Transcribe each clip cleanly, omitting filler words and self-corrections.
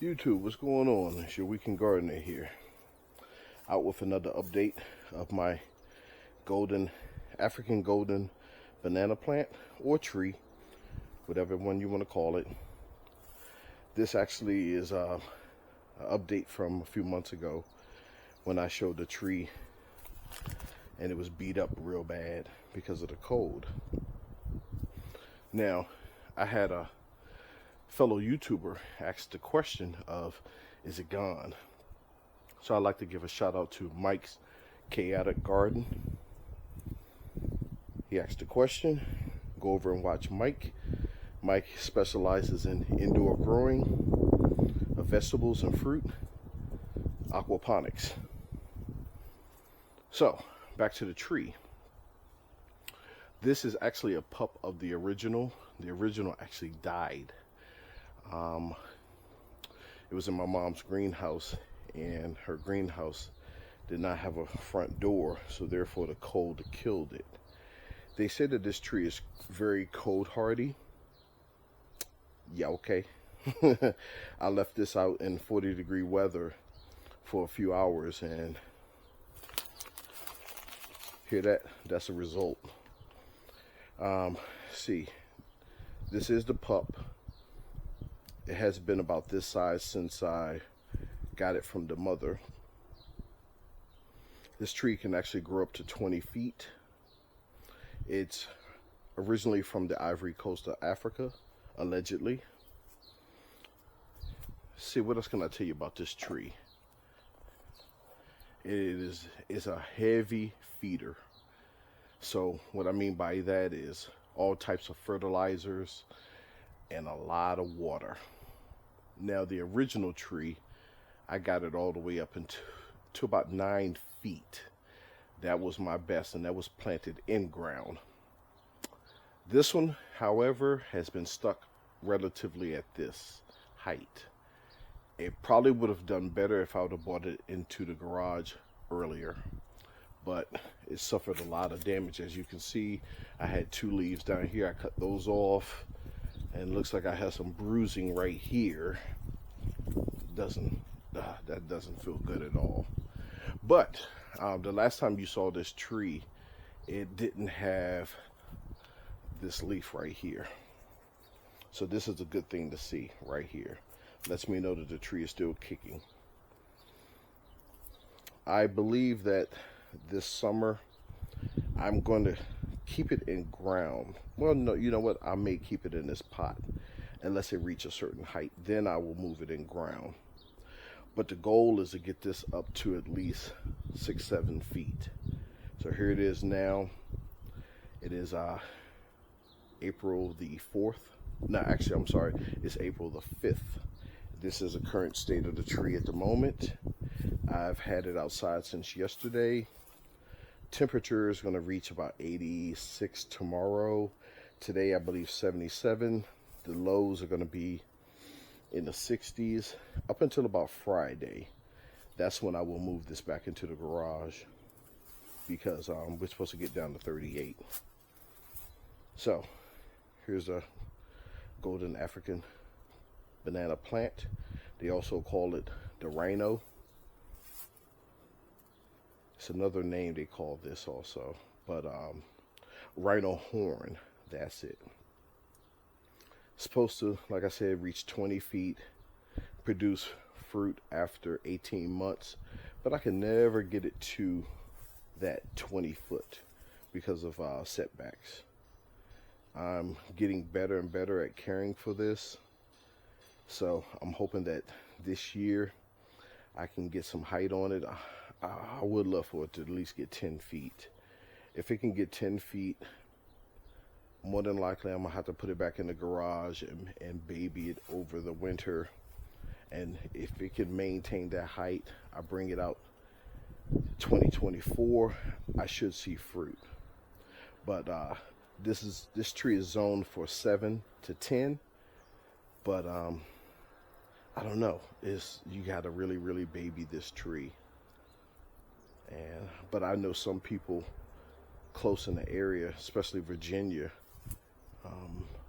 YouTube, what's going on? It's your weekend gardener here, out with another update of my African golden banana plant or tree, whatever one you want to call it. This actually is an update from a few months ago when I showed the tree and it was beat up real bad because of the cold. Now, I had a fellow YouTuber asked the question of, is it gone? So I'd like to give a shout out to Mike's Chaotic Garden. He asked the question. Go over and watch Mike. Mike specializes in indoor growing of vegetables and fruit, aquaponics. So back to the tree. This is actually a pup of the original. The original actually died. It was in my mom's greenhouse, and her greenhouse did not have a front door, so therefore the cold killed it. They say that this tree is very cold hardy. Yeah, okay. I left this out in 40-degree weather for a few hours, and hear that? That's a result. See, this is the pup. It has been about this size since I got it from the mother. This tree can actually grow up to 20 feet. It's originally from the Ivory Coast of Africa, allegedly. See, what else can I tell you about this tree? It's a heavy feeder. So what I mean by that is all types of fertilizers and a lot of water. Now, the original tree, I got it all the way up to about 9 feet. That was my best, and that was planted in ground. This one, however, has been stuck relatively at this height. It probably would have done better if I would have brought it into the garage earlier, but it suffered a lot of damage. As you can see, I had 2 leaves down here. I cut those off, and it looks like I have some bruising right here. That doesn't feel good at all. But the last time you saw this tree, it didn't have this leaf right here. So this is a good thing to see right here. Lets me know that the tree is still kicking. I believe that this summer I'm going to keep it in ground. Well, no, you know what? I may keep it in this pot unless it reaches a certain height. Then I will move it in ground. But the goal is to get this up to at least 6-7 feet. So here it is now. It is April the 4th. No, actually, I'm sorry. It's April the 5th. This is the current state of the tree at the moment. I've had it outside since yesterday. Temperature is going to reach about 86 tomorrow. Today, I believe 77. The lows are going to be in the 60s up until about Friday. That's when I will move this back into the garage, because we're supposed to get down to 38. So here's a golden African banana plant. They also call it the rhino. It's another name they call this also, but rhino horn, that's it. Supposed to, like I said, reach 20 feet, produce fruit after 18 months, but I can never get it to that 20 foot because of setbacks. I'm getting better and better at caring for this, so I'm hoping that this year I can get some height on it. I would love for it to at least get 10 feet. If it can get 10 feet, more than likely I'm gonna have to put it back in the garage and baby it over the winter. And if it can maintain that height, I bring it out 2024, I should see fruit. But this tree is zoned for 7 to 10, but I don't know. You gotta really baby this tree. But I know some people close in the area, especially Virginia,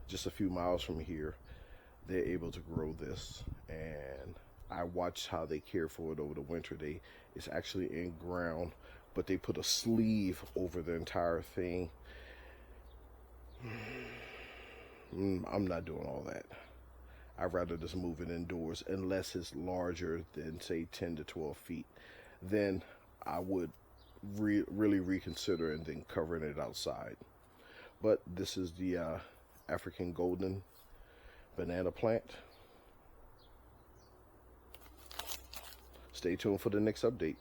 just a few miles from here, they're able to grow this, and I watched how they care for it over the winter. It's actually in ground, but they put a sleeve over the entire thing. I'm not doing all that. I'd rather just move it indoors unless it's larger than say 10 to 12 feet. Then I would really reconsider and then covering it outside. But this is the African golden banana plant. Stay tuned for the next update.